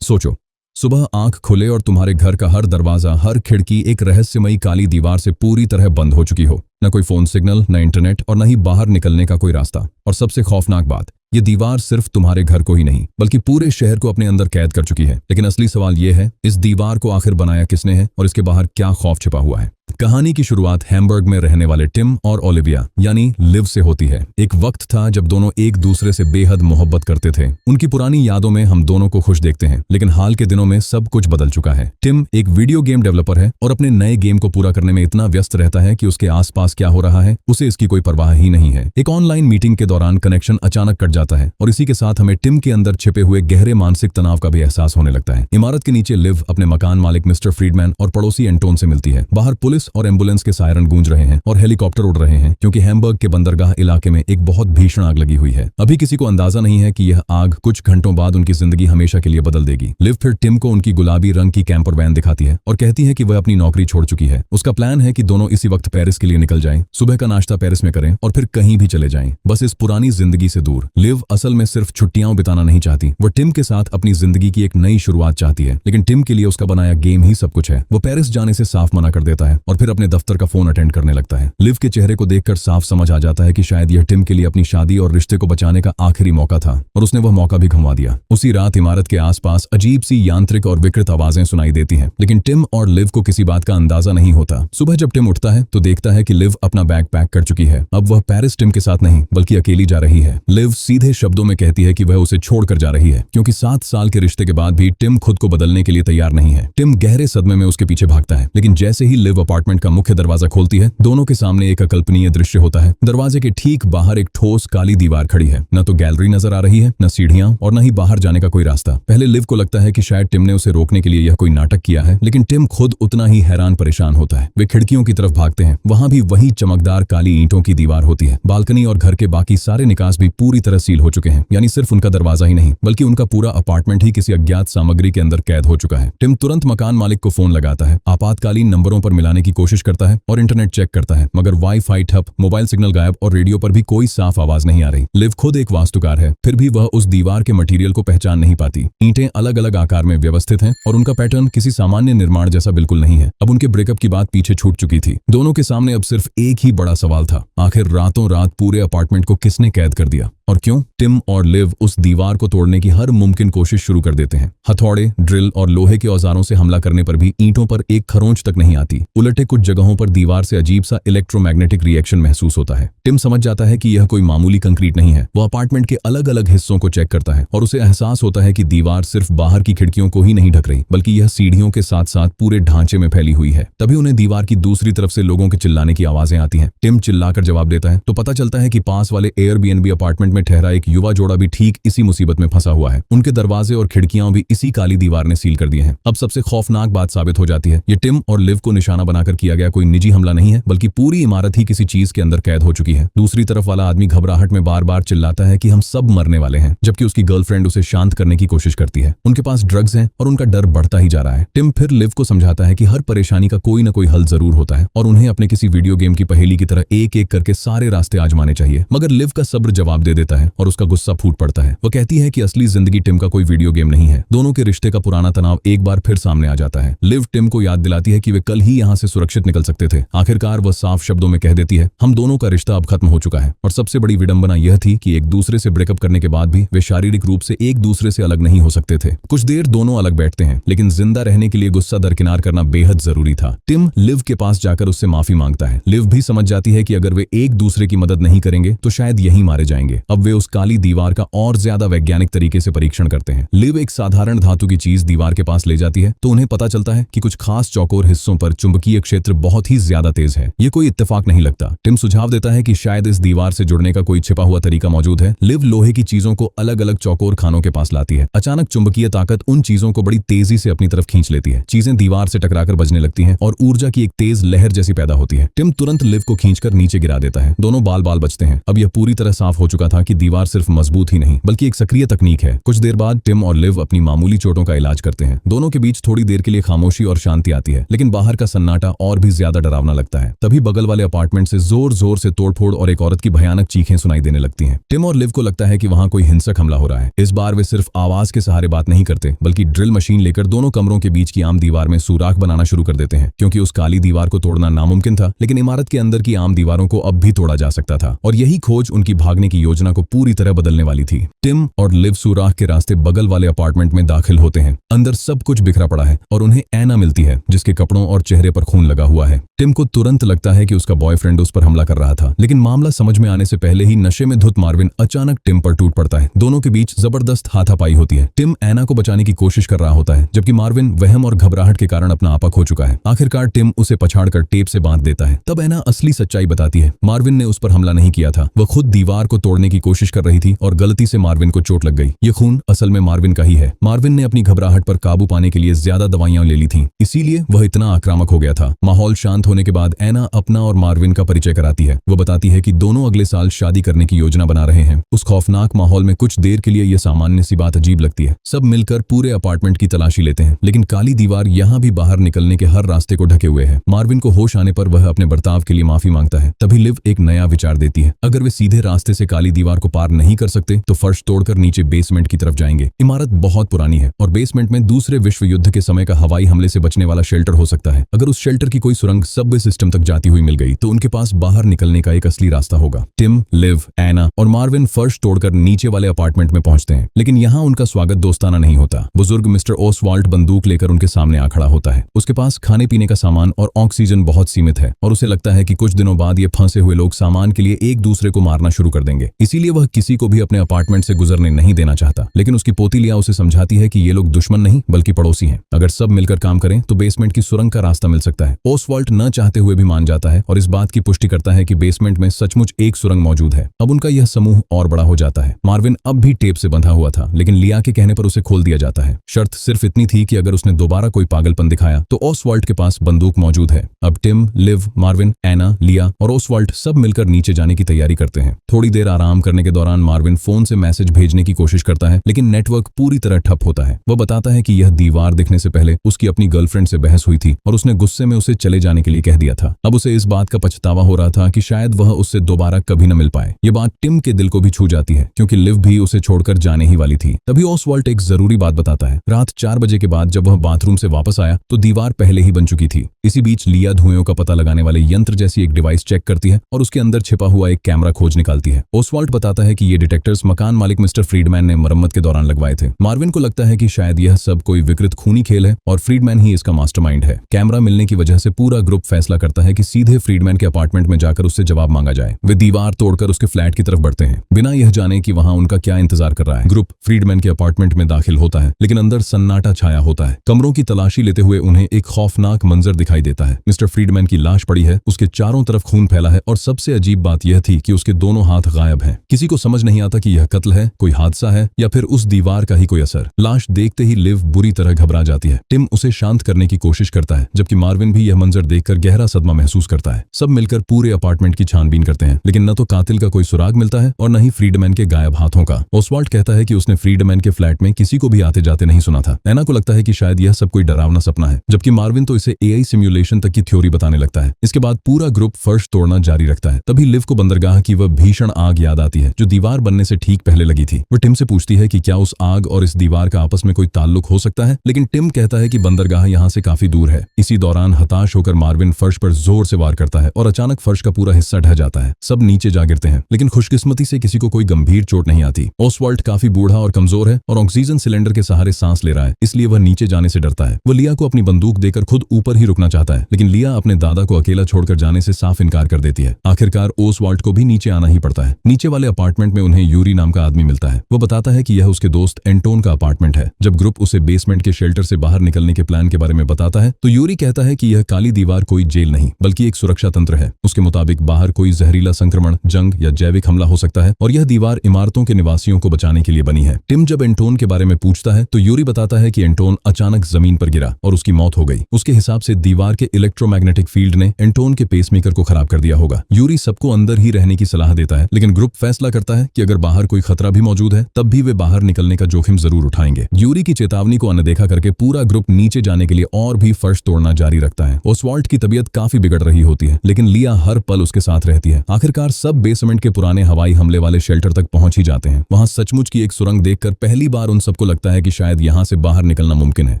सोचो, सुबह आंख खुले और तुम्हारे घर का हर दरवाजा, हर खिड़की एक रहस्यमयी काली दीवार से पूरी तरह बंद हो चुकी हो। न कोई फोन सिग्नल, न इंटरनेट और न ही बाहर निकलने का कोई रास्ता। और सबसे खौफनाक बात, ये दीवार सिर्फ तुम्हारे घर को ही नहीं बल्कि पूरे शहर को अपने अंदर कैद कर चुकी है। लेकिन असली सवाल ये है, इस दीवार को आखिर बनाया किसने है और इसके बाहर क्या खौफ छिपा हुआ है। कहानी की शुरुआत हैम्बर्ग में रहने वाले टिम और ओलिविया यानी लिव से होती है। एक वक्त था जब दोनों एक दूसरे से बेहद मोहब्बत करते थे। उनकी पुरानी यादों में हम दोनों को खुश देखते हैं, लेकिन हाल के दिनों में सब कुछ बदल चुका है। टिम एक वीडियो गेम डेवलपर है और अपने नए गेम को पूरा करने में इतना व्यस्त रहता है कि उसके आसपास क्या हो रहा है उसे इसकी कोई परवाह ही नहीं है। एक ऑनलाइन मीटिंग के दौरान कनेक्शन अचानक कट जाता है और इसी के साथ हमें टिम के अंदर छिपे हुए गहरे मानसिक तनाव का भी एहसास होने लगता है। इमारत के नीचे लिव अपने मकान मालिक मिस्टर फ्रीडमैन और पड़ोसी एंटोन से मिलती है। बाहर पुलिस और एम्बुलेंस के सायरन गूंज रहे हैं और हेलीकॉप्टर उड़ रहे हैं, क्योंकि हैम्बर्ग के बंदरगाह इलाके में एक बहुत भीषण आग लगी हुई है। अभी किसी को अंदाजा नहीं है कि यह आग कुछ घंटों बाद उनकी जिंदगी हमेशा के लिए बदल देगी। लिव फिर टिम को उनकी गुलाबी रंग की कैंपर वैन दिखाती है और कहती है कि वह अपनी नौकरी छोड़ चुकी है। उसका प्लान है कि दोनों इसी वक्त पेरिस के लिए निकल जाएं, सुबह का नाश्ता पेरिस में करें और फिर कहीं भी चले जाएं, बस इस पुरानी जिंदगी से दूर। लिव असल में सिर्फ छुट्टियां बिताना नहीं चाहती, वो टिम के साथ अपनी जिंदगी की एक नई शुरुआत चाहती है। लेकिन टिम के लिए उसका बनाया गेम ही सब कुछ है। वो पेरिस जाने से साफ मना कर देता है और फिर अपने दफ्तर का फोन अटेंड करने लगता है। लिव के चेहरे को देखकर साफ समझ आ जाता है कि शायद यह टिम के लिए अपनी शादी और रिश्ते को बचाने का आखिरी मौका था, और उसने वह मौका भी गंवा दिया। उसी रात इमारत के आसपास अजीब सी यांत्रिक और विकृत आवाजें सुनाई देती हैं, लेकिन टिम और लिव को किसी बात का अंदाजा नहीं होता। सुबह जब टिम उठता है तो देखता है कि लिव अपना बैग पैक कर चुकी है। अब वह पेरिस टिम के साथ नहीं बल्कि अकेली जा रही है। लिव सीधे शब्दों में कहती है कि वह उसे छोड़कर जा रही है, क्योंकि 7 साल के रिश्ते के बाद भी टिम खुद को बदलने के लिए तैयार नहीं है। टिम गहरे सदमे में उसके पीछे भागता है, लेकिन जैसे ही लिव अपार्टमेंट का मुख्य दरवाजा खोलती है, दोनों के सामने एक अकल्पनीय दृश्य होता है। दरवाजे के ठीक बाहर एक ठोस काली दीवार खड़ी है। न तो गैलरी नजर आ रही है, न सीढ़ियां और न ही बाहर जाने का कोई रास्ता। पहले लिव को लगता है कि शायद टिम ने उसे रोकने के लिए यह कोई नाटक किया है, लेकिन टिम खुद उतना ही हैरान परेशान होता है। वे खिड़कियों की तरफ भागते हैं, वहां भी वही चमकदार काली ईंटों की दीवार होती है। बालकनी और घर के बाकी सारे निकास भी पूरी तरह सील हो चुके हैं, यानी सिर्फ उनका दरवाजा ही नहीं बल्कि उनका पूरा अपार्टमेंट ही किसी अज्ञात सामग्री के अंदर कैद हो चुका है। टिम तुरंत मकान मालिक को फोन लगाता है, आपातकालीन नंबरों पर मिलाने की कोशिश करता है और इंटरनेट चेक करता है, मगर वाईफाई ठप, मोबाइल सिग्नल गायब और रेडियो पर भी कोई साफ आवाज नहीं आ रही। लिव खुद एक वास्तुकार है, फिर भी वह उस दीवार के मटेरियल को पहचान नहीं पाती। ईंटें अलग अलग आकार में व्यवस्थित हैं और उनका पैटर्न किसी सामान्य निर्माण जैसा बिल्कुल नहीं है। अब उनके ब्रेकअप की बात पीछे छूट चुकी थी। दोनों के सामने अब सिर्फ एक ही बड़ा सवाल था, आखिर रातों रात पूरे अपार्टमेंट को किसने कैद कर दिया और क्यों? टिम और लिव उस दीवार को तोड़ने की हर मुमकिन कोशिश शुरू कर देते हैं। हथौड़े, ड्रिल और लोहे के औजारों से हमला करने पर भी ईंटों पर एक खरोंच तक नहीं आती। उलटे कुछ जगहों पर दीवार से अजीब सा इलेक्ट्रोमैग्नेटिक रिएक्शन महसूस होता है। टिम समझ जाता है कि यह कोई मामूली कंक्रीट नहीं है। वो अपार्टमेंट के अलग अलग हिस्सों को चेक करता है और उसे एहसास होता है कि दीवार सिर्फ बाहर की खिड़कियों को ही नहीं ढक रही, बल्कि यह सीढ़ियों के साथ साथ पूरे ढांचे में फैली हुई है। तभी उन्हें दीवार की दूसरी तरफ से लोगों के चिल्लाने की आवाजें आती हैं। टिम चिल्लाकर जवाब देता है तो पता चलता है कि पास वाले एयरबीएनबी अपार्टमेंट में ठहरा एक युवा जोड़ा भी ठीक इसी मुसीबत में फंसा हुआ है। उनके दरवाजे और खिड़कियां भी इसी काली दीवार ने सील कर दिए हैं। अब सबसे खौफनाक बात साबित हो जाती है, ये टिम और लिव को निशाना बनाकर किया गया कोई निजी हमला नहीं है, बल्कि पूरी इमारत ही किसी चीज के अंदर कैद हो चुकी है। दूसरी तरफ वाला आदमी घबराहट में बार बार चिल्लाता है कि हम सब मरने वाले हैं, जबकि उसकी गर्लफ्रेंड उसे शांत करने की कोशिश करती है। उनके पास ड्रग्स हैं और उनका डर बढ़ता ही जा रहा है। टिम फिर लिव को समझाता है कि हर परेशानी का कोई न कोई हल जरूर होता है और उन्हें अपने किसी वीडियो गेम की पहेली की तरह एक एक करके सारे रास्ते आजमाने चाहिए। मगर लिव का सब्र जवाब दे देता है और उसका गुस्सा फूट पड़ता है। वो कहती है कि असली जिंदगी टिम का कोई वीडियो गेम नहीं है। दोनों के रिश्ते का पुराना तनाव एक बार फिर सामने आ जाता है। लिव टिम को याद दिलाती है कि वे कल ही यहाँ से सुरक्षित निकल सकते थे। आखिरकार वह साफ शब्दों में कह देती है, हम दोनों का रिश्ता अब खत्म हो चुका है। और सबसे बड़ी विडंबना यह थी कि एक दूसरे से ब्रेकअप करने के बाद भी वे शारीरिक रूप से एक दूसरे से अलग नहीं हो सकते थे। कुछ देर दोनों अलग बैठते हैं, लेकिन जिंदा रहने के लिए गुस्सा दरकिनार करना बेहद जरूरी था। टिम लिव के पास जाकर उससे माफी मांगता है। लिव भी समझ जाती है कि अगर वे एक दूसरे की मदद नहीं करेंगे तो शायद यहीं मारे जाएंगे। अब वे उस काली दीवार का और ज्यादा वैज्ञानिक तरीके से परीक्षण करते हैं। लिव एक साधारण धातु की चीज दीवार के पास ले जाती है तो उन्हें पता चलता है कि कुछ खास चौकोर हिस्सों पर चुंबकीय क्षेत्र बहुत ही ज्यादा तेज है। ये कोई इत्तेफाक नहीं लगता। टिम सुझाव देता है कि शायद इस दीवार से जुड़ने का कोई छिपा हुआ तरीका मौजूद है। लिव लोहे की चीजों को अलग अलग चौकोर खानों के पास लाती है। अचानक चुंबकीय ताकत उन चीजों को बड़ी तेजी से अपनी तरफ खींच लेती है। चीजें दीवार से टकराकर बजने लगती हैं और ऊर्जा की एक तेज लहर जैसी पैदा होती है। टिम तुरंत लिव को खींचकर नीचे गिरा देता है। दोनों बाल बाल बचते हैं। अब यह पूरी तरह साफ हो चुका था कि दीवार सिर्फ मजबूत ही नहीं बल्कि एक सक्रिय तकनीक है। कुछ देर बाद टिम और लिव अपनी मामूली चोटों का इलाज करते हैं। दोनों के बीच थोड़ी देर के लिए खामोशी और शांति आती है, लेकिन बाहर का सन्नाटा और भी ज्यादा डरावना लगता है। तभी बगल वाले अपार्टमेंट से जोर जोर से तोड़फोड़ और एक औरत की भयानक चीखें सुनाई देने लगती हैं। टिम और लिव को लगता है कि वहां कोई हिंसक हमला हो रहा है। इस बार वे सिर्फ आवाज के सहारे बात नहीं करते बल्कि ड्रिल मशीन लेकर दोनों कमरों के बीच की आम दीवार में सुराख बनाना शुरू कर देते हैं। क्योंकि उस काली दीवार को तोड़ना नामुमकिन था, लेकिन इमारत के अंदर की आम दीवारों को अब भी तोड़ा जा सकता था और यही खोज उनकी भागने की योजना को पूरी तरह बदलने वाली थी। टिम और लिव सुराख के रास्ते बगल वाले अपार्टमेंट में दाखिल होते हैं। अंदर सब कुछ बिखरा पड़ा है और उन्हें ऐना मिलती है जिसके कपड़ों और चेहरे पर खून लगा हुआ है। टिम को तुरंत लगता है कि उसका बॉयफ्रेंड उस पर हमला कर रहा था, लेकिन मामला समझ में आने से पहले ही नशे में धुत मार्विन अचानक टिम पर टूट पड़ता है। दोनों के बीच जबरदस्त हाथापाई होती है। टिम ऐना को बचाने की कोशिश कर रहा होता है, जबकि मार्विन वहम और घबराहट के कारण अपना आपा खो चुका है। आखिरकार टिम उसे पछाड़कर टेप से बांध देता है। तब ऐना असली सच्चाई बताती है। मार्विन ने उस पर हमला नहीं किया था, वह खुद दीवार को तोड़ने की कोशिश कर रही थी और गलती से मार्विन को चोट लग गई। ये खून असल में मार्विन का ही है। मार्विन ने अपनी घबराहट पर काबू पाने के लिए ज्यादा दवाइयां ले ली थी, इसीलिए वह इतना आक्रामक हो गया था। माहौल शांत होने के बाद ऐना अपना और मार्विन का परिचय कराती है। वो बताती है कि दोनों अगले साल शादी करने की योजना बना रहे हैं। उस खौफनाक माहौल में कुछ देर के लिए यह सामान्य सी बात अजीब लगती है। सब मिलकर पूरे अपार्टमेंट की तलाशी लेते हैं, लेकिन काली दीवार यहाँ भी बाहर निकलने के हर रास्ते को ढके हुए है। मार्विन को होश आने पर वह अपने बर्ताव के लिए माफी मांगता है। तभी लिव एक नया विचार देती है। अगर वे सीधे रास्ते से काली दीवार को पार नहीं कर सकते तो फर्श तोड़कर नीचे बेसमेंट की तरफ जाएंगे। इमारत बहुत पुरानी है और बेसमेंट में दूसरे विश्व युद्ध के समय का हवाई हमले से बचने वाला शेल्टर हो सकता है। अगर उस शेल्टर की कोई सुरंग सबवे सिस्टम तक जाती हुई मिल गई तो उनके पास बाहर निकलने का एक असली रास्ता होगा। टिम, लिव, ऐना और मार्विन फर्श तोड़कर नीचे वाले अपार्टमेंट में पहुंचते हैं, लेकिन यहाँ उनका स्वागत दोस्ताना नहीं होता। बुजुर्ग मिस्टर ओसवाल्ड बंदूक लेकर उनके सामने आ खड़ा होता है। उसके पास खाने पीने का सामान और ऑक्सीजन बहुत सीमित है और उसे लगता है कि कुछ दिनों बाद ये फंसे हुए लोग सामान के लिए एक दूसरे को मारना शुरू कर देंगे। इसीलिए वह किसी को भी अपने अपार्टमेंट से गुजरने नहीं देना चाहता। लेकिन उसकी पोती लिया उसे समझाती है कि ये लोग दुश्मन नहीं बल्कि पड़ोसी हैं। अगर सब मिलकर काम करें तो बेसमेंट की सुरंग का रास्ता मिल सकता है। ओसवाल्ड न चाहते हुए भी मान जाता है और इस बात की पुष्टि करता है कि बेसमेंट में सचमुच एक सुरंग मौजूद है। अब उनका यह समूह और बड़ा हो जाता है। मार्विन अब भी टेप से बंधा हुआ था, लेकिन लिया के कहने पर उसे खोल दिया जाता है। शर्त सिर्फ इतनी थी कि अगर उसने दोबारा कोई पागलपन दिखाया तो ओसवाल्ड के पास बंदूक मौजूद है। अब टिम, लिव, मार्विन, ऐना, लिया और ओसवाल्ड सब मिलकर नीचे जाने की तैयारी करते हैं। थोड़ी देर आराम करने के दौरान मार्विन फोन से मैसेज भेजने की कोशिश करता है, लेकिन नेटवर्क पूरी तरह ठप होता है। वह बताता है कि यह दीवार दिखने से पहले उसकी अपनी गर्लफ्रेंड से बहस हुई थी और उसने गुस्से में उसे चले जाने के लिए कह दिया था। अब उसे इस बात का पछतावा हो रहा था कि शायद वह उससे दोबारा कभी न मिल पाए। ये बात टिम के दिल को भी छू जाती है, क्योंकि लिव भी उसे छोड़कर जाने ही वाली थी। तभी ओसवाल्ड एक जरूरी बात बताता है। रात 4 बजे के बाद जब वह बाथरूम से वापस आया तो दीवार पहले ही बन चुकी थी। इसी बीच लिया धुएं का पता लगाने वाले यंत्र जैसी एक डिवाइस चेक करती है और उसके अंदर छिपा हुआ एक कैमरा खोज निकालती है। ओसवाल्ड बताता है कि ये डिटेक्टर्स मकान मालिक मिस्टर फ्रीडमैन ने मरम्मत के दौरान लगवाए थे। मार्विन को लगता है कि शायद यह सब कोई विकृत खूनी खेल है और फ्रीडमैन ही इसका मास्टरमाइंड है। कैमरा मिलने की वजह से पूरा ग्रुप फैसला करता है कि सीधे फ्रीडमैन के अपार्टमेंट में जाकर उससे जवाब मांगा जाए। वे दीवार तोड़कर उसके फ्लैट की तरफ बढ़ते हैं, बिना यह जाने कि वहां उनका क्या इंतजार कर रहा है। ग्रुप फ्रीडमैन के अपार्टमेंट में दाखिल होता है, लेकिन अंदर सन्नाटा छाया होता है। कमरों की तलाशी लेते हुए उन्हें एक खौफनाक मंजर दिखाई देता है। मिस्टर फ्रीडमैन की लाश पड़ी है, उसके चारों तरफ खून फैला है और सबसे अजीब बात यह थी कि उसके दोनों हाथ गायब हैं। किसी को समझ नहीं आता कि यह कत्ल है, कोई हादसा है या फिर उस दीवार का ही कोई असर। लाश देखते ही लिव बुरी तरह घबरा जाती है। टिम उसे शांत करने की कोशिश करता है, जबकि मार्विन भी यह मंजर देखकर गहरा सदमा महसूस करता है। सब मिलकर पूरे अपार्टमेंट की छानबीन करते हैं, लेकिन न तो कातिल का कोई सुराग मिलता है और न ही फ्रीडमैन के गायब हाथों का। ओसवाल्ड कहता है कि उसने फ्रीडमैन के फ्लैट में किसी को भी आते जाते नहीं सुना था। ऐना को लगता है कि शायद यह सब कोई डरावना सपना है, जबकि मार्विन तो इसे एआई सिमुलेशन तक की थ्योरी बताने लगता है। इसके बाद पूरा ग्रुप फर्श तोड़ना जारी रखता है। तभी लिव को बंदरगाह की वह भीषण आग याद आती है जो दीवार बनने से ठीक पहले लगी थी। वह टिम से पूछती है कि क्या उस आग और इस दीवार का आपस में कोई ताल्लुक हो सकता है, लेकिन टिम कहता है कि बंदरगाह यहाँ से काफी दूर है। इसी दौरान हताश होकर मार्विन फर्श पर जोर से वार करता है और अचानक फर्श का पूरा हिस्सा ढह जाता है। सब नीचे जा गिरते हैं, लेकिन खुशकिस्मती से किसी को कोई गंभीर चोट नहीं आती। ओसवाल्ड काफी बूढ़ा और कमजोर है और ऑक्सीजन सिलेंडर के सहारे सांस ले रहा है, इसलिए वह नीचे जाने से डरता है। वह लिया को अपनी बंदूक देकर खुद ऊपर ही रुकना चाहता है, लेकिन लिया अपने दादा को अकेला छोड़कर जाने से साफ इनकार कर देती है। आखिरकार ओसवाल्ड को भी नीचे आना ही पड़ता है। नीचे वाले अपार्टमेंट में उन्हें यूरी नाम का आदमी मिलता है। वो बताता है कि यह उसके दोस्त एंटोन का अपार्टमेंट है। जब ग्रुप उसे बेसमेंट के शेल्टर से बाहर निकलने के प्लान के बारे में बताता है तो यूरी कहता है कि यह काली दीवार कोई जेल नहीं बल्कि एक सुरक्षा तंत्र है। उसके मुताबिक बाहर कोई जहरीला संक्रमण, जंग या जैविक हमला हो सकता है और यह दीवार इमारतों के निवासियों को बचाने के लिए बनी है। टिम जब एंटोन के बारे में पूछता है तो यूरी बताता है कि एंटोन अचानक जमीन पर गिरा और उसकी मौत हो गई। उसके हिसाब से दीवार दीवार के इलेक्ट्रोमैग्नेटिक फील्ड ने एंटोन के पेसमेकर को खराब कर दिया होगा। यूरी सबको अंदर ही रहने की सलाह देता है, लेकिन ग्रुप फैसला करता है कि अगर बाहर कोई खतरा भी मौजूद है तब भी वे बाहर निकलने का जोखिम जरूर उठाएंगे। यूरी की चेतावनी को अनदेखा करके पूरा ग्रुप नीचे जाने के लिए और भी फर्श तोड़ना जारी रखता है। ओसवाल्ड की तबीयत काफी बिगड़ रही होती है, लेकिन लिया हर पल उसके साथ रहती है। आखिरकार सब बेसमेंट के पुराने हवाई हमले वाले शेल्टर तक पहुंच ही जाते हैं। वहां सचमुच की एक सुरंग देखकर पहली बार उन सबको लगता है कि शायद यहां से बाहर निकलना मुमकिन है,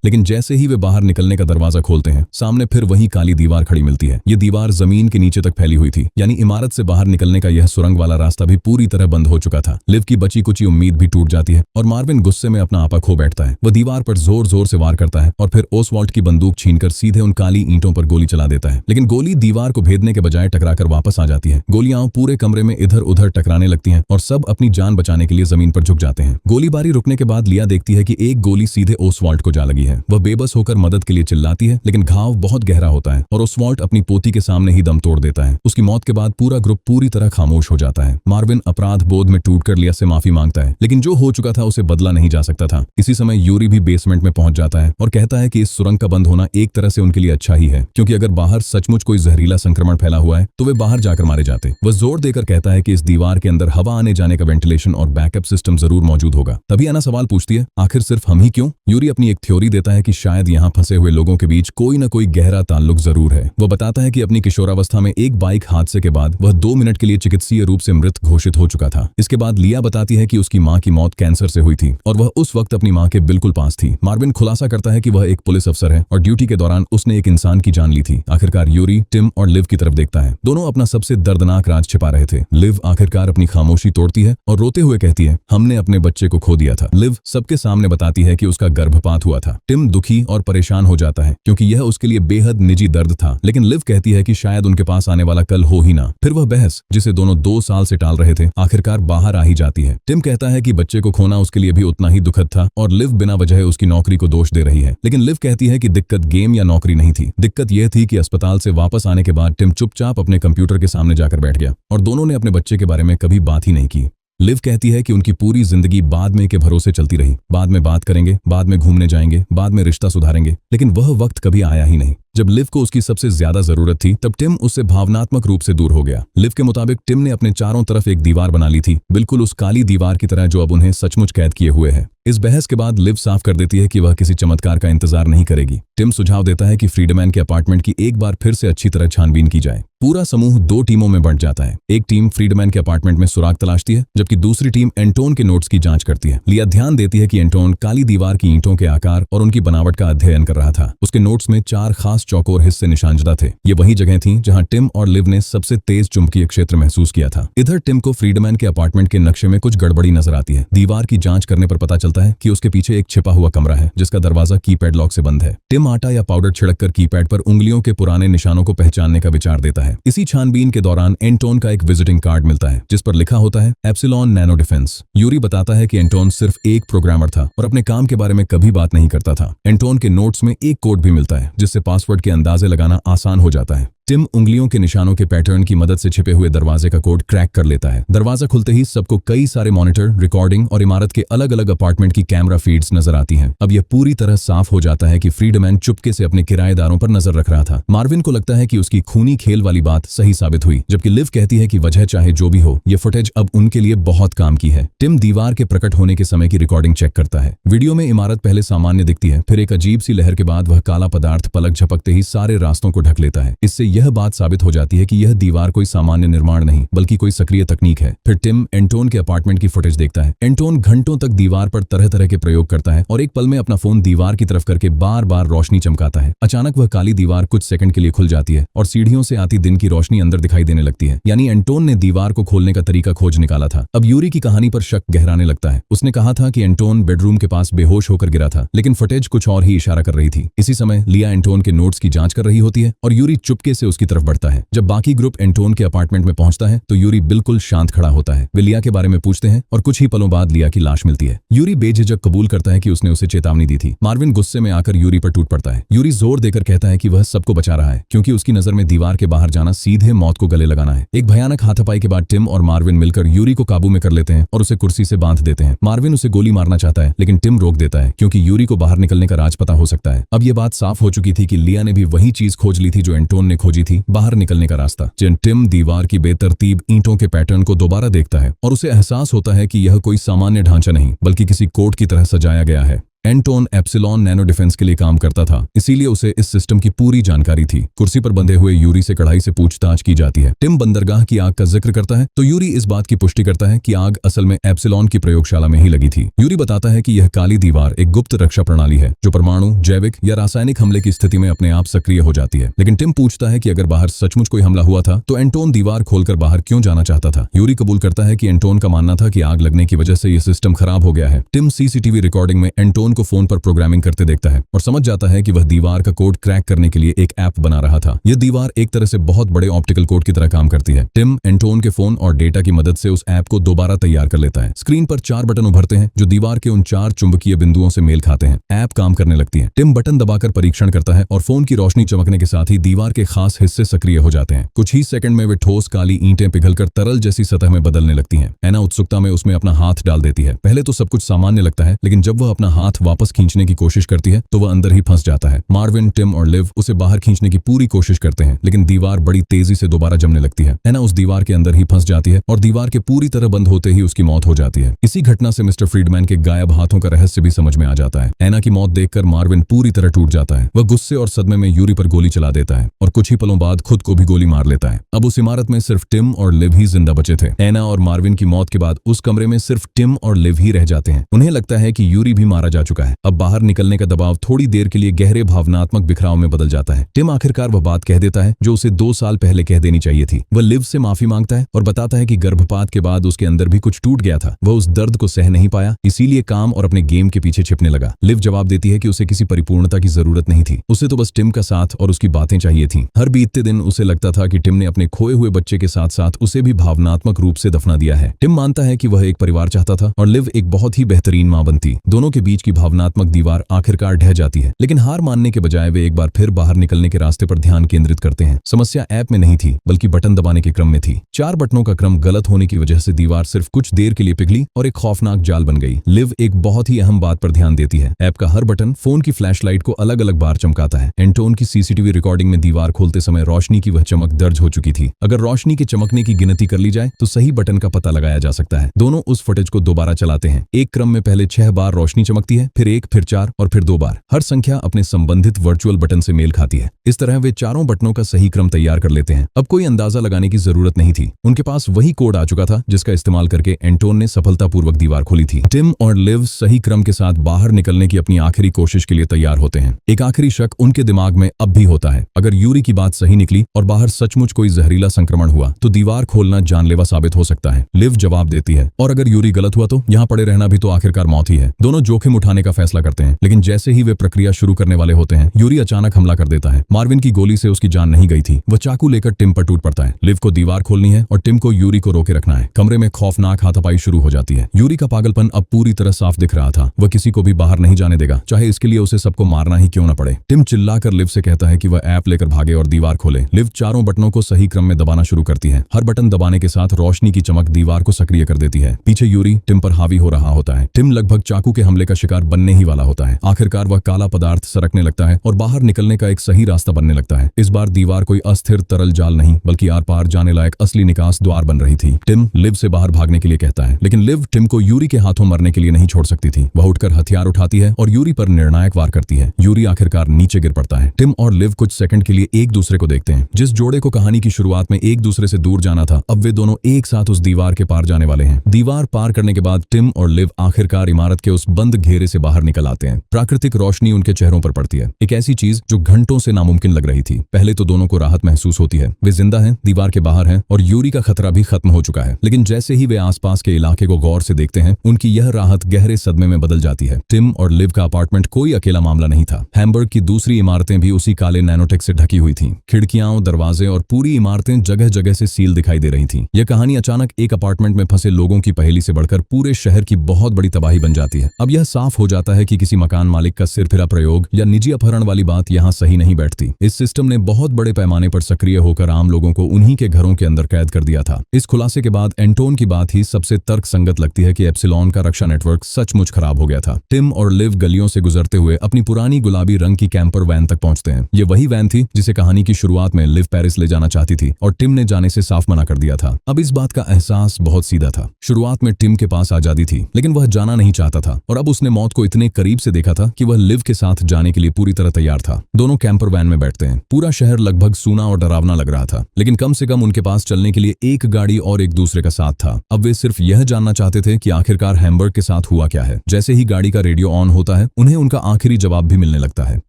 लेकिन जैसे ही वे बाहर निकलने का दरवाजा खोलते हैं, सामने फिर वही काली दीवार खड़ी मिलती है। ये दीवार जमीन के नीचे तक फैली हुई थी, यानी इमारत से बाहर निकलने का यह सुरंग वाला रास्ता भी पूरी तरह बंद हो चुका था। लिव की बची कुची उम्मीद भी टूट जाती है और मार्विन गुस्से में अपना आपा खो बैठता है। वह दीवार पर जोर जोर से वार करता है और फिर ओसवाल्ड की बंदूक छीनकर सीधे उन काली ईंटों पर गोली चला देता है, लेकिन गोली दीवार को भेदने के बजाय टकराकर वापस आ जाती है। गोलियां पूरे कमरे में इधर उधर टकराने लगती हैं और सब अपनी जान बचाने के लिए जमीन पर झुक जाते हैं। गोलीबारी रुकने के बाद लिया देखती है कि एक गोली सीधे ओसवाल्ड को जा लगी है। वह बेबस होकर मदद के लिए चिल्लाती है, लेकिन घाव बहुत गहरा होता है और ओसवाल्ड अपनी पोती के सामने ही दम तोड़ देता है। उसकी मौत के बाद पूरा ग्रुप पूरी तरह खामोश हो जाता है। मार्विन अपराध बोध में टूटकर लिया से माफी मांगता है, लेकिन जो हो चुका था उसे बदला नहीं जा सकता था। इसी समय यूरी भी बेसमेंट में पहुंच जाता है और कहता है कि इस सुरंग का बंद होना एक तरह से उनके लिए अच्छा ही है, क्योंकि अगर बाहर सचमुच कोई जहरीला संक्रमण फैला हुआ है तो वे बाहर जाकर मारे जाते। वह जोर देकर कहता है कि इस दीवार के अंदर हवा आने जाने का वेंटिलेशन और बैकअप सिस्टम जरूर मौजूद होगा। तभी अना सवाल पूछती है, आखिर सिर्फ हम ही क्यों? यूरी अपनी एक थ्योरी देता है कि शायद यहाँ फंसे हुए लोगों के बीच कोई न कोई गहरा ताल्लुक जरूर है। वह बताता है कि अपनी किशोरावस्था में एक बाइक हादसे के बाद वह 2 मिनट के लिए चिकित्सीय रूप से मृत घोषित हो चुका था। इसके बाद लिया बताती है कि उसकी मां की मौत कैंसर से हुई थी और वह उस वक्त अपनी मां के बिल्कुल पास थी। मार्विन खुलासा करता है कि वह एक पुलिस अफसर है और ड्यूटी के दौरान उसने एक इंसान की जान ली थी। आखिरकार यूरी टिम और लिव की तरफ देखता है। दोनों अपना सबसे दर्दनाक राज छिपा रहे थे। लिव आखिरकार अपनी खामोशी तोड़ती है और रोते हुए कहती है, हमने अपने बच्चे को खो दिया था। लिव सबके सामने बताती है कि उसका गर्भपात हुआ था। टिम दुखी और परेशान हो जाता है क्योंकि यह उसके लिए बेहद निजी दर्द था, लेकिन लिव कहती है कि शायद उनके पास आने वाला कल हो ही ना। फिर वह बहस, जिसे दोनों 2 साल से टाल रहे थे, आखिरकार बाहर आ ही जाती है। टिम कहता है कि बच्चे को खोना उसके लिए भी उतना ही दुखद था और लिव बिना वजह उसकी नौकरी को दोष दे रही है, लेकिन लिव कहती है कि दिक्कत गेम या नौकरी नहीं थी। दिक्कत यह थी कि अस्पताल से वापस आने के बाद टिम चुपचाप अपने कंप्यूटर के सामने जाकर बैठ गया और दोनों ने अपने बच्चे के बारे में कभी बात ही नहीं की। लिव कहती है कि उनकी पूरी जिंदगी बाद में के भरोसे चलती रही। बाद में बात करेंगे, बाद में घूमने जाएंगे, बाद में रिश्ता सुधारेंगे, लेकिन वह वक्त कभी आया ही नहीं। जब लिव को उसकी सबसे ज्यादा जरूरत थी तब टिम उससे भावनात्मक रूप से दूर हो गया। लिव के मुताबिक टिम ने अपने चारों तरफ एक दीवार बना ली थी, बिल्कुल उस काली दीवार की तरह जो अब उन्हें सचमुच कैद किए हुए है। इस बहस के बाद लिव साफ कर देती है कि वह किसी चमत्कार का इंतजार नहीं करेगी। टिम सुझाव देता है कि फ्रीडमैन के अपार्टमेंट की एक बार फिर से अच्छी तरह छानबीन की जाए। पूरा समूह 2 टीमों में बंट जाता है। एक टीम फ्रीडमैन के अपार्टमेंट में सुराग तलाशती है, जबकि दूसरी टीम एंटोन के नोट्स की जांच करती है। लिया ध्यान देती है कि एंटोन काली दीवार की ईंटों के आकार और उनकी बनावट का अध्ययन कर रहा था। उसके नोट्स में 4 खास चौकोर हिस्से निशानजदा थे। ये वही जगह थी जहां टिम और लिव ने सबसे तेज चुंबकीय क्षेत्र महसूस किया था। इधर टिम को फ्रीडमैन के अपार्टमेंट के नक्शे में कुछ गड़बड़ी नजर आती है। दीवार की जांच करने पर पता चलता है कि उसके पीछे एक छिपा हुआ कमरा है जिसका दरवाजा कीपैड लॉक से बंद है। टिम आटा या पाउडर छिड़ककर कीपैड पर उंगलियों के पुराने निशानों को पहचानने का विचार देता है। इसी छानबीन के दौरान एंटोन का एक विजिटिंग कार्ड मिलता है जिस पर लिखा होता है एप्सिलॉन नैनो डिफेंस। यूरी बताता है कि एंटोन सिर्फ एक प्रोग्रामर था और अपने काम के बारे में कभी बात नहीं करता था। एंटोन के नोट्स में एक कोड भी मिलता है जिससे पासवर्ड के अंदाजे लगाना आसान हो जाता है। टिम उंगलियों के निशानों के पैटर्न की मदद से छिपे हुए दरवाजे का कोड क्रैक कर लेता है। दरवाजा खुलते ही सबको कई सारे मॉनिटर, रिकॉर्डिंग और इमारत के अलग अलग अपार्टमेंट की कैमरा फीड्स नजर आती हैं। अब यह पूरी तरह साफ हो जाता है कि फ्रीडमैन चुपके से अपने किराएदारों पर नजर रख रहा था। मार्विन को लगता है कि उसकी खूनी खेल वाली बात सही साबित हुई, जबकि लिव कहती है कि वजह चाहे जो भी हो, ये फुटेज अब उनके लिए बहुत काम की है। टिम दीवार के प्रकट होने के समय की रिकॉर्डिंग चेक करता है। वीडियो में इमारत पहले सामान्य दिखती है, फिर एक अजीब सी लहर के बाद वह काला पदार्थ पलक झपकते ही सारे रास्तों को ढक लेता है। इससे यह बात साबित हो जाती है कि यह दीवार कोई सामान्य निर्माण नहीं बल्कि कोई सक्रिय तकनीक है। फिर टिम एंटोन के अपार्टमेंट की फुटेज देखता है। एंटोन घंटों तक दीवार पर तरह तरह के प्रयोग करता है और एक पल में अपना फोन दीवार की तरफ करके बार बार रोशनी चमकाता है। अचानक वह काली दीवार कुछ सेकंड के लिए खुल जाती है और सीढ़ियों से आती दिन की रोशनी अंदर दिखाई देने लगती है। यानी एंटोन ने दीवार को खोलने का तरीका खोज निकाला था। अब यूरी की कहानी पर शक गहराने लगता है। उसने कहा था कि एंटोन बेडरूम के पास बेहोश होकर गिरा था, लेकिन फुटेज कुछ और ही इशारा कर रही थी। इसी समय लिया एंटोन के नोट्स की जांच कर रही होती है और यूरी चुपके से उसकी तरफ बढ़ता है। जब बाकी ग्रुप एंटोन के अपार्टमेंट में पहुंचता है तो यूरी बिल्कुल शांत खड़ा होता है। वे लिया के बारे में पूछते हैं और कुछ ही पलों बाद लिया की लाश मिलती है। यूरी बेझिझक कबूल करता है कि उसने उसे चेतावनी दी थी। मार्विन गुस्से में आकर यूरी पर टूट पड़ता है। यूरी जोर देकर कहता है कि वह सबको बचा रहा है क्योंकि उसकी नजर में दीवार के बाहर जाना सीधे मौत को गले लगाना है। एक भयानक हाथापाई के बाद टिम और मार्विन मिलकर यूरी को काबू में कर लेते हैं और उसे कुर्सी से बांध देते हैं। मार्विन उसे गोली मारना चाहता है लेकिन टिम रोक देता है क्योंकि यूरी को बाहर निकलने का राज पता हो सकता है। अब यह बात साफ हो चुकी थी कि लिया ने भी वही चीज खोज ली थी जो एंटोन ने खोजी थी, बाहर निकलने का रास्ता। जब टिम दीवार की बेतरतीब ईंटों के पैटर्न को दोबारा देखता है और उसे एहसास होता है कि यह कोई सामान्य ढांचा नहीं बल्कि किसी कोड की तरह सजाया गया है। एंटोन एप्सिलॉन नैनो डिफेंस के लिए काम करता था, इसीलिए उसे इस सिस्टम की पूरी जानकारी थी। कुर्सी पर बंधे हुए यूरी से कढ़ाई से पूछताछ की जाती है। टिम बंदरगाह की आग का जिक्र करता है तो यूरी इस बात की पुष्टि करता है कि आग असल में एप्सिलॉन की प्रयोगशाला में ही लगी थी। यूरी बताता है कि यह काली दीवार एक गुप्त रक्षा प्रणाली है जो परमाणु, जैविक या रासायनिक हमले की स्थिति में अपने आप सक्रिय हो जाती है। लेकिन टिम पूछता है कि अगर बाहर सचमुच कोई हमला हुआ था तो एंटोन दीवार खोलकर बाहर क्यों जाना चाहता था। यूरी कबूल करता है कि एंटोन का मानना था कि आग लगने की वजह से यह सिस्टम खराब हो गया है। टिम सीसीटीवी रिकॉर्डिंग में एंटोन को फोन पर प्रोग्रामिंग करते देखता है और समझ जाता है कि वह दीवार का कोड क्रैक करने के लिए एक ऐप बना रहा था। यह दीवार एक तरह से बहुत बड़े ऑप्टिकल कोड की तरह काम करती है। टिम एंटोन के फोन और डेटा की मदद से उस ऐप को दोबारा तैयार कर लेता है। स्क्रीन पर 4 बटन उभरते हैं जो दीवार के उन 4 चुंबकीय बिंदुओं से मेल खाते हैं। ऐप काम करने लगती है। टिम बटन दबाकर परीक्षण करता है और फोन की रोशनी चमकने के साथ ही दीवार के खास हिस्से सक्रिय हो जाते हैं। कुछ ही सेकंड में वे ठोस काली ईंटें पिघलकर तरल जैसी सतह में बदलने लगती हैं। एना उत्सुकता में उसमें अपना हाथ डाल देती है। पहले तो सब कुछ सामान्य लगता है लेकिन जब वह अपना हाथ वापस खींचने की कोशिश करती है तो वह अंदर ही फंस जाता है। मार्विन, टिम और लिव उसे बाहर खींचने की पूरी कोशिश करते हैं लेकिन दीवार बड़ी तेजी से दोबारा जमने लगती है। एना उस दीवार के अंदर ही फंस जाती है और दीवार के पूरी तरह बंद होते ही उसकी मौत हो जाती है। इसी घटना से मिस्टर फ्रीडमैन के गायब हाथों का रहस्य भी समझ में आ जाता है। एना की मौत देखकर मार्विन पूरी तरह टूट जाता है। वह गुस्से और सदमे में यूरी पर गोली चला देता है और कुछ ही पलों बाद खुद को भी गोली मार लेता है। अब उस इमारत में सिर्फ टिम और लिव ही जिंदा बचे थे। एना और मार्विन की मौत के बाद उस कमरे में सिर्फ टिम और लिव ही रह जाते हैं। उन्हें लगता है कि यूरी भी मारा जा चुका है। अब बाहर निकलने का दबाव थोड़ी देर के लिए गहरे भावनात्मक बिखराव में बदल जाता है। टिम आखिरकार वह बात कह देता है जो उसे 2 साल पहले कह देनी चाहिए थी। वह लिव से माफी मांगता है और बताता है कि गर्भपात के बाद उसके अंदर भी कुछ टूट गया था। वह उस दर्द को सह नहीं पाया, इसीलिए काम और अपने गेम के पीछे छिपने लगा। लिव जवाब देती है कि उसे किसी परिपूर्णता की जरूरत नहीं थी, उसे तो बस टिम का साथ और उसकी बातें चाहिए थी। हर बीतते दिन उसे लगता था कि टिम ने अपने खोए हुए बच्चे के साथ साथ उसे भी भावनात्मक रूप से दफना दिया है। टिम मानता है कि वह एक परिवार चाहता था और लिव एक बहुत ही बेहतरीन मां बनती। दोनों के बीच की भावनात्मक दीवार आखिरकार ढह जाती है लेकिन हार मानने के बजाय वे एक बार फिर बाहर निकलने के रास्ते पर ध्यान केंद्रित करते हैं। समस्या ऐप में नहीं थी बल्कि बटन दबाने के क्रम में थी। 4 बटनों का क्रम गलत होने की वजह से दीवार सिर्फ कुछ देर के लिए पिघली और एक खौफनाक जाल बन गई। लिव एक बहुत ही अहम बात पर ध्यान देती है। ऐप का हर बटन फोन की फ्लैशलाइट को अलग अलग बार चमकाता है। एंटोन की सीसीटीवी रिकॉर्डिंग में दीवार खोलते समय रोशनी की वह चमक दर्ज हो चुकी थी। अगर रोशनी के चमकने की गिनती कर ली जाए तो सही बटन का पता लगाया जा सकता है। दोनों उस फुटेज को दोबारा चलाते हैं। एक क्रम में पहले 6 बार रोशनी चमकती है, फिर 1, फिर 4 और फिर 2 बार। हर संख्या अपने संबंधित वर्चुअल बटन से मेल खाती है। इस तरह वे चारों बटनों का सही क्रम तैयार कर लेते हैं। अब कोई अंदाजा लगाने की जरूरत नहीं थी, उनके पास वही कोड आ चुका था जिसका इस्तेमाल करके एंटोन ने सफलतापूर्वक दीवार खोली थी। टिम और लिव सही क्रम के साथ बाहर निकलने की अपनी आखिरी कोशिश के लिए तैयार होते हैं। एक आखिरी शक उनके दिमाग में अब भी होता है, अगर यूरी की बात सही निकली और बाहर सचमुच कोई जहरीला संक्रमण हुआ तो दीवार खोलना जानलेवा साबित हो सकता है। लिव जवाब देती है, और अगर यूरी गलत हुआ तो यहाँ पड़े रहना भी तो आखिरकार मौत ही है। दोनों जोखिम उठाने का फैसला करते हैं लेकिन जैसे ही वे प्रक्रिया शुरू करने वाले होते हैं यूरी अचानक हमला कर देता है। मार्विन की गोली से उसकी जान नहीं गई थी। वह चाकू लेकर टिम पर टूट पड़ता है। लिव को दीवार खोलनी है और टिम को यूरी को रोके रखना है। कमरे में खौफनाक हाथापाई शुरू हो जाती है। यूरी का पागलपन अब पूरी तरह साफ दिख रहा था। वह किसी को भी बाहर नहीं जाने देगा, चाहे इसके लिए उसे सबको मारना ही क्यों न पड़े। टिम चिल्लाकर लिव से कहता है कि वह ऐप लेकर भागे और दीवार खोले। लिव चारों बटनों को सही क्रम में दबाना शुरू करती है। हर बटन दबाने के साथ रोशनी की चमक दीवार को सक्रिय कर देती है। पीछे यूरी टिम पर हावी हो रहा होता है। टिम लगभग चाकू के हमले का शिकार बनने ही वाला होता है। आखिरकार वह काला पदार्थ सरकने लगता है और बाहर निकलने का एक सही रास्ता बनने लगता है। इस बार दीवार कोई अस्थिर तरल जाल नहीं बल्कि आर पार जाने लायक असली निकास द्वार बन रही थी। टिम लिव से बाहर भागने के लिए कहता है लेकिन लिव टिम को यूरी के हाथों मरने के लिए नहीं छोड़ सकती थी। वह उठकर हथियार उठाती है और यूरी पर निर्णायक वार करती है। यूरी आखिरकार नीचे गिर पड़ता है। टिम और लिव कुछ सेकंड के लिए एक दूसरे को देखते हैं। जिस जोड़े को कहानी की शुरुआत में एक दूसरे से दूर जाना था, अब वे दोनों एक साथ उस दीवार के पार जाने वाले हैं। दीवार पार करने के बाद टिम और लिव आखिरकार इमारत के उस बंद घेरे से बाहर निकल आते हैं। प्राकृतिक रोशनी उनके चेहरों पर पड़ती है, एक ऐसी चीज जो घंटों से नामुमकिन लग रही थी। पहले तो दोनों को राहत महसूस होती है, वे जिंदा हैं, दीवार के बाहर हैं और यूरी का खतरा भी खत्म हो चुका है। लेकिन जैसे ही वे आसपास के इलाके को गौर से देखते हैं, उनकी यह राहत गहरे सदमे में बदल जाती है। टिम और लिव का अपार्टमेंट कोई अकेला मामला नहीं था। हैम्बर्ग की दूसरी इमारतें भी उसी काले नैनोटेक से ढकी हुई थीं। खिड़कियां, दरवाजे और पूरी इमारतें जगह जगह से सील दिखाई दे रही थीं। यह कहानी अचानक एक अपार्टमेंट में फंसे लोगों की पहेली से बढ़कर पूरे शहर की बहुत बड़ी तबाही बन जाती है। अब यह साफ हो जाता है कि किसी मकान मालिक का सिरफिरा प्रयोग या निजी अपहरण वाली बात यहाँ सही नहीं बैठती। इस सिस्टम ने बहुत बड़े पैमाने पर सक्रिय होकर आम लोगों को उन्हीं के घरों के अंदर कैद कर दिया था। इस खुलासे के बाद एंटोन की बात ही सबसे तर्कसंगत लगती है कि एप्सिलॉन का रक्षा नेटवर्क सचमुच खराब हो गया था। टिम और लिव गलियों से गुजरते हुए अपनी पुरानी गुलाबी रंग की कैंपर वैन तक पहुंचते हैं। ये वही वैन थी जिसे कहानी की शुरुआत में लिव पेरिस ले जाना चाहती थी और टिम ने जाने से साफ मना कर दिया था। अब इस बात का एहसास बहुत सीधा था। शुरुआत में टिम के पास आजादी थी, लेकिन वह जाना नहीं चाहता था और अब उसने मौत को इतने करीब से देखा था कि वह लिव के साथ जाने के लिए पूरी तरह तैयार था। दोनों कैंपर वैन में बैठते हैं। पूरा शहर लगभग सूना और डरावना लग रहा था, लेकिन कम से कम उनके पास चलने के लिए एक गाड़ी और एक दूसरे का साथ था। अब वे सिर्फ यह जानना चाहते थे कि आखिरकार हैम्बर्ग के साथ हुआ क्या है। जैसे ही गाड़ी का रेडियो ऑन होता है, उन्हें उनका आखिरी जवाब भी मिलने लगता है।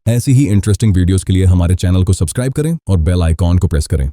ऐसी ही इंटरेस्टिंग वीडियोस के लिए हमारे चैनल को सब्सक्राइब करें और बेल आइकॉन को प्रेस करें।